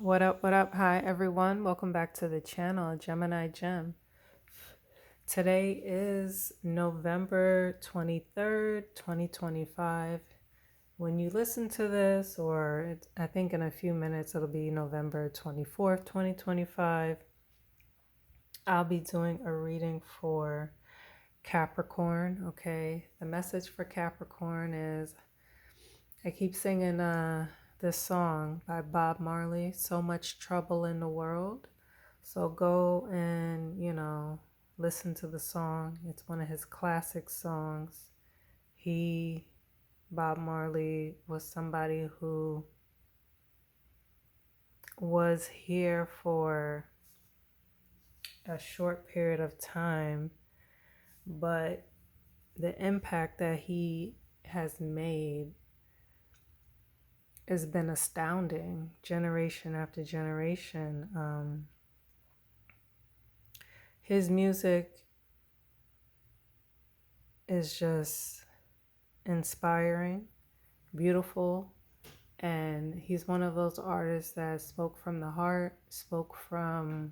What up, what up? Hi, everyone. Welcome back to the channel, Gemini Gem. Today is November 23rd, 2025. When you listen to this, I think in a few minutes it'll be November 24th, 2025, I'll be doing a reading for Capricorn, okay? The message for Capricorn is I keep singing this song by Bob Marley, So Much Trouble in the World. So go and, listen to the song. It's one of his classic songs. Bob Marley, was somebody who was here for a short period of time, but the impact that he has made has been astounding, generation after generation. His music is just inspiring, beautiful, and he's one of those artists that spoke from the heart, spoke from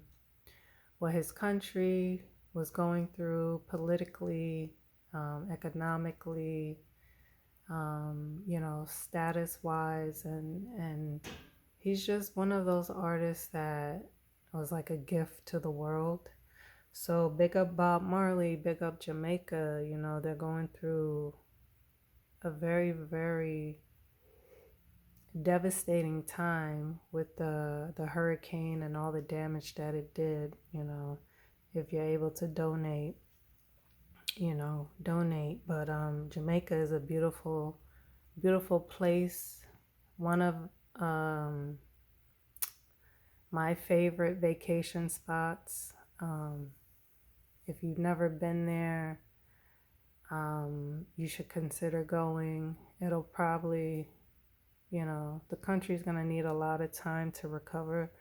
what his country was going through politically, economically, status wise, and he's just one of those artists that was like a gift to the world. So big up Bob Marley, big up Jamaica. They're going through a very, very devastating time with the hurricane and all the damage that it did. If you're able to donate, donate. But Jamaica is a beautiful, beautiful place. One of my favorite vacation spots. If you've never been there, you should consider going. It'll probably, the country's going to need a lot of time to recover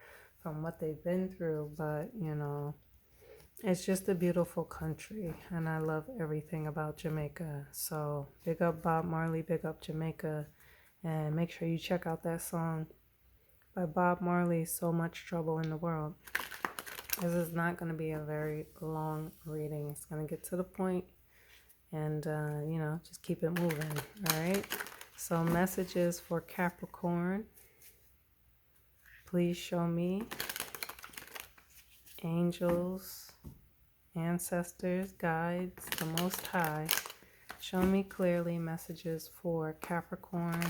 from what they've been through, but, it's just a beautiful country, and I love everything about Jamaica. So big up Bob Marley, big up Jamaica, and make sure you check out that song by Bob Marley, So Much Trouble in the World. This is not going to be a very long reading. It's going to get to the point and, just keep it moving. All right. So messages for Capricorn. Please show me angels, ancestors, guides, the Most High. Show me clearly messages for Capricorn.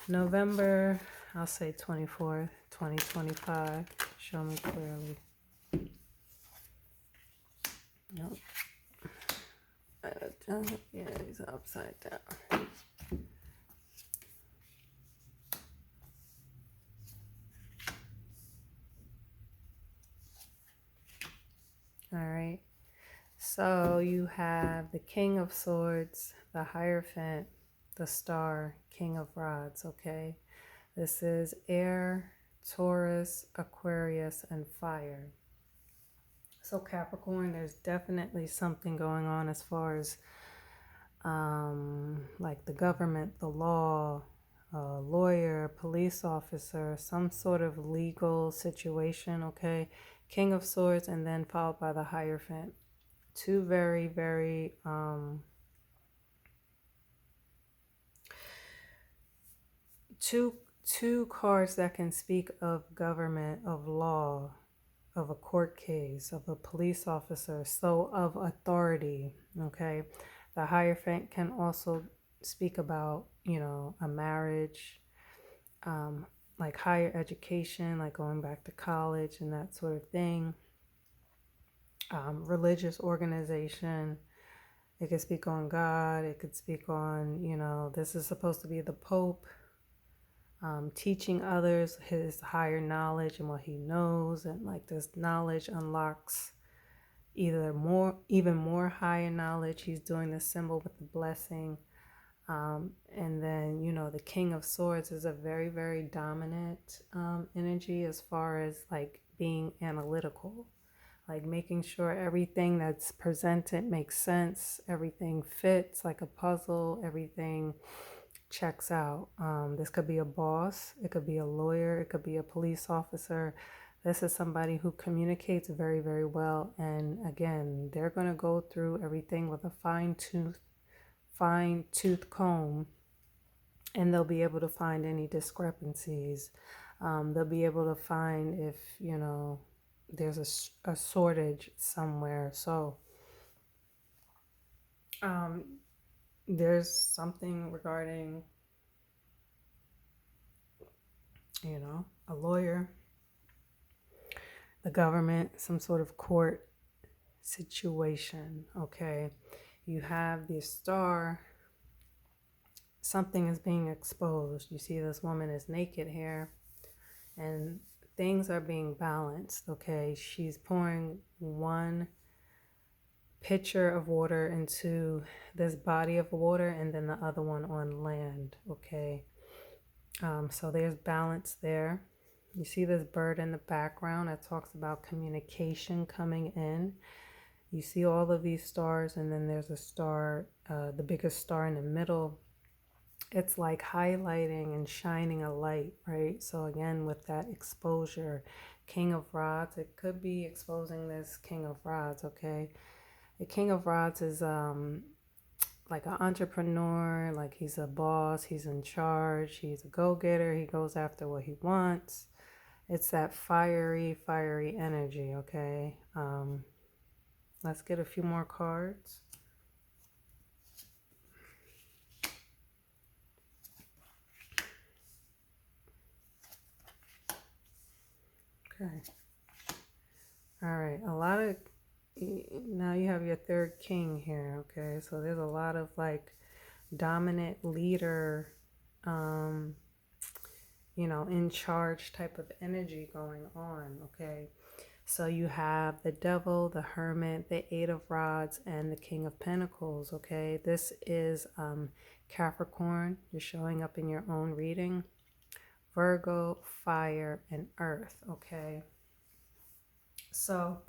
November, I'll say 24th, 2025. Show me clearly. Nope. Yeah, he's upside down. All right. So you have the King of Swords, the Hierophant, the Star, King of Rods, okay? This is air, Taurus, Aquarius, and fire. So Capricorn, there's definitely something going on as far as like the government, the law, lawyer, police officer, some sort of legal situation, okay? King of Swords, and then followed by the Hierophant. Two very, very two cards that can speak of government, of law, of a court case, of a police officer, so of authority, okay? The Hierophant can also speak about, a marriage, like higher education, like going back to college and that sort of thing. Religious organization. It could speak on God. It could speak on, this is supposed to be the Pope, teaching others his higher knowledge and what he knows. And like this knowledge unlocks even more higher knowledge. He's doing the symbol with the blessing. And then, the King of Swords is a very, very dominant energy as far as like being analytical, like making sure everything that's presented makes sense, everything fits like a puzzle, everything checks out. This could be a boss, it could be a lawyer, it could be a police officer. This is somebody who communicates very, very well. And again, they're going to go through everything with a fine tooth comb, and they'll be able to find any discrepancies. They'll be able to find if, there's a shortage somewhere. So there's something regarding, a lawyer, the government, some sort of court situation. Okay. You have the star, something is being exposed. You see this woman is naked here, and things are being balanced. Okay. She's pouring one pitcher of water into this body of water and then the other one on land. Okay. So there's balance there. You see this bird in the background that talks about communication coming in. You see all of these stars, and then there's a star, the biggest star in the middle. It's like highlighting and shining a light, right? So again, with that exposure, King of Rods, it could be exposing this King of Rods, okay? The King of Rods is like an entrepreneur, like he's a boss, he's in charge, he's a go-getter, he goes after what he wants. It's that fiery energy, okay? Let's get a few more cards. Okay. All right. Now you have your third king here, okay? So there's a lot of like dominant leader, in charge type of energy going on, okay? So you have the Devil, the Hermit, the Eight of Rods, and the King of Pentacles, okay? This is Capricorn. You're showing up in your own reading. Virgo, Fire, and Earth, okay? So,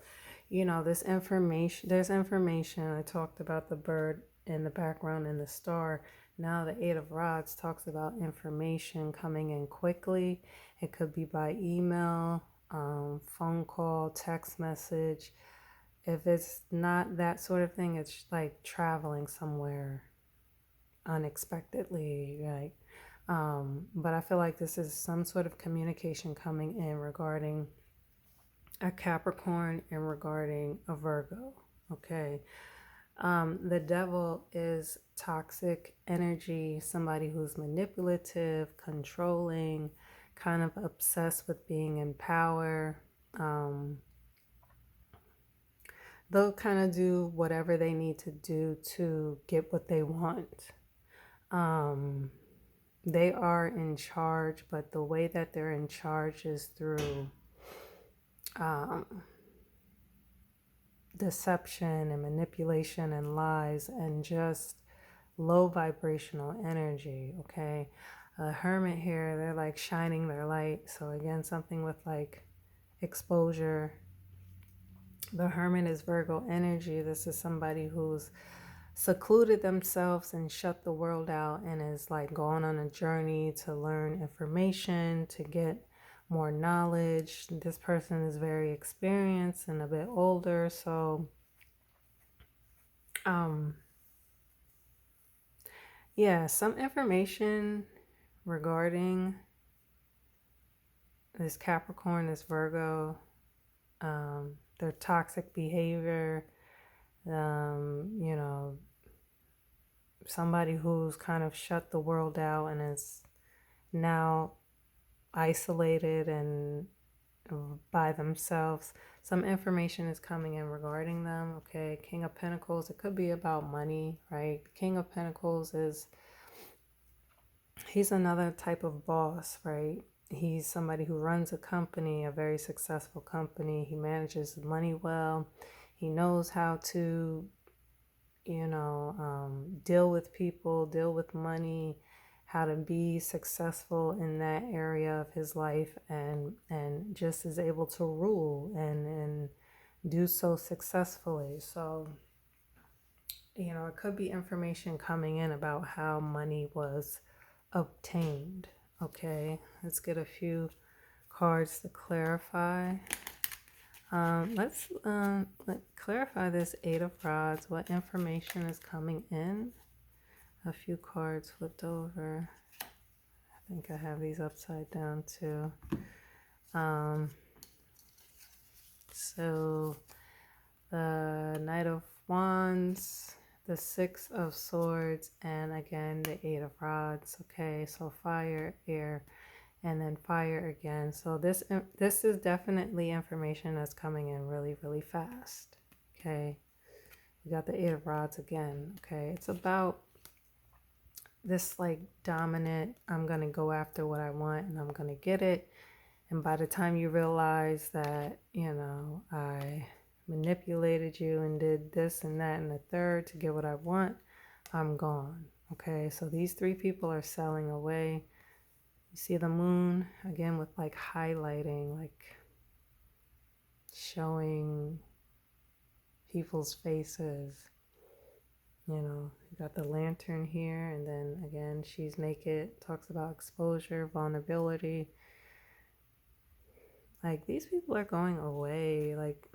there's information. I talked about the bird in the background and the star. Now the Eight of Rods talks about information coming in quickly. It could be by email, phone call, text message. If it's not that sort of thing, it's like traveling somewhere unexpectedly, right? But I feel like this is some sort of communication coming in regarding a Capricorn and regarding a Virgo, okay? The Devil is toxic energy, somebody who's manipulative, controlling, kind of obsessed with being in power. They'll kind of do whatever they need to do to get what they want. They are in charge, but the way that they're in charge is through deception and manipulation and lies and just low vibrational energy, okay? A hermit here, they're like shining their light. So again, something with like exposure. The hermit is Virgo energy. This is somebody who's secluded themselves and shut the world out and is like going on a journey to learn information, to get more knowledge. This person is very experienced and a bit older, so some information regarding this Capricorn, this Virgo, their toxic behavior, somebody who's kind of shut the world out and is now isolated and by themselves. Some information is coming in regarding them, okay? King of Pentacles, it could be about money, right? King of Pentacles he's another type of boss, right? He's somebody who runs a company, a very successful company. He manages money well. He knows how to, deal with people, deal with money, how to be successful in that area of his life, and just is able to rule and do so successfully. So, it could be information coming in about how money was obtained. Okay, let's get a few cards to clarify. Let's clarify this Eight of Rods. What information is coming in? A few cards flipped over. I think I have these upside down too. So the Knight of Wands, the Six of Swords, and again the Eight of Rods. Okay, so fire, air, and then fire again. So this is definitely information that's coming in really, really fast. Okay, we got the Eight of Rods again. Okay, it's about this like dominant, I'm gonna go after what I want and I'm gonna get it. And by the time you realize that, you know, I manipulated you and did this and that and the third to get what I want, I'm gone. Okay, so these three people are selling away. You see the moon again with like highlighting, like showing people's faces. You know, you got the lantern here, and then again, she's naked, talks about exposure, vulnerability. Like, these people are going away. Like,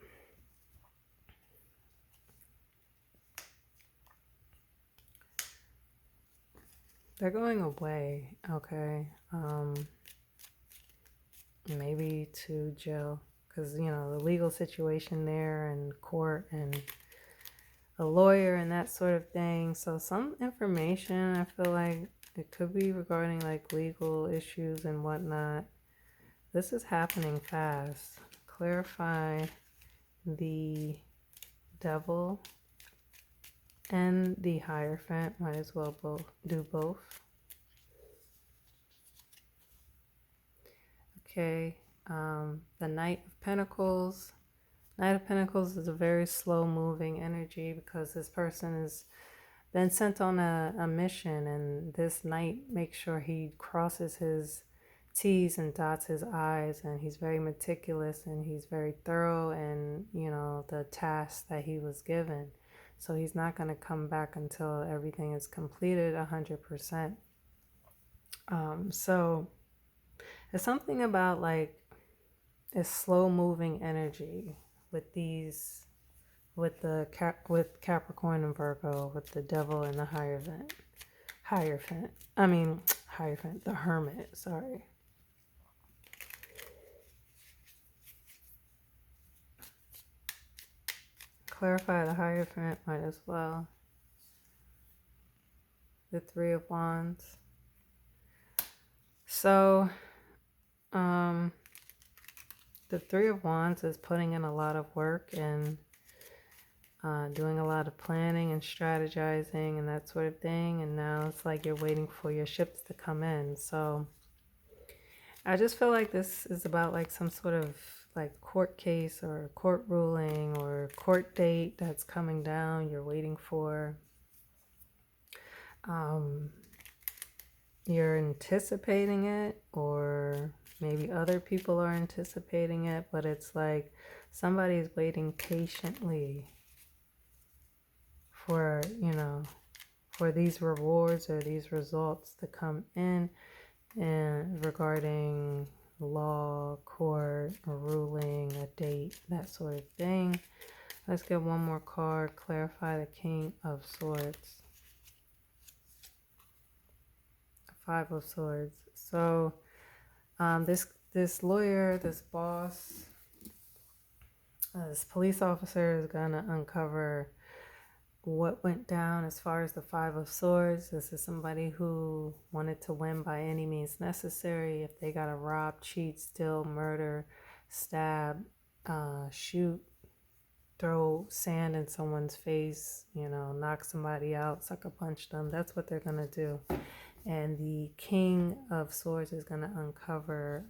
they're going away, okay? Maybe to jail, because, you know, the legal situation there and court and a lawyer and that sort of thing. So some information, I feel like it could be regarding like legal issues and whatnot. This is happening fast. Clarify the Devil and the Hierophant. Might as well do both. Okay, the Knight of Pentacles. Knight of Pentacles is a very slow moving energy because this person has been sent on a mission, and this knight makes sure he crosses his T's and dots his I's, and he's very meticulous and he's very thorough in, you know, the task that he was given. So he's not going to come back until everything is completed 100%. So it's something about like a slow moving energy with these, with Capricorn and Virgo, with the Devil and the Hierophant, the Hermit, sorry. Clarify the Hierophant, might as well. The Three of Wands. So, the Three of Wands is putting in a lot of work and doing a lot of planning and strategizing and that sort of thing. And now it's like you're waiting for your ships to come in. So I just feel like this is about like some sort of like court case or court ruling or court date that's coming down. You're waiting for. You're anticipating it, or maybe other people are anticipating it, but it's like somebody's waiting patiently for, you know, for these rewards or these results to come in, and regarding law, court, a ruling, a date, that sort of thing. Let's get one more card. Clarify the King of Swords. Five of Swords. So this lawyer, this boss, this police officer is gonna uncover what went down as far as the Five of Swords. This is somebody who wanted to win by any means necessary. If they gotta rob, cheat, steal, murder, stab, shoot, throw sand in someone's face, you know, knock somebody out, sucker punch them, that's what they're gonna do. And the King of Swords is going to uncover,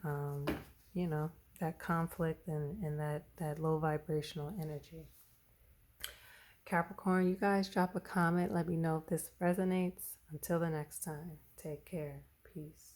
you know, that conflict and that low vibrational energy. Capricorn, you guys drop a comment. Let me know if this resonates. Until the next time, take care. Peace.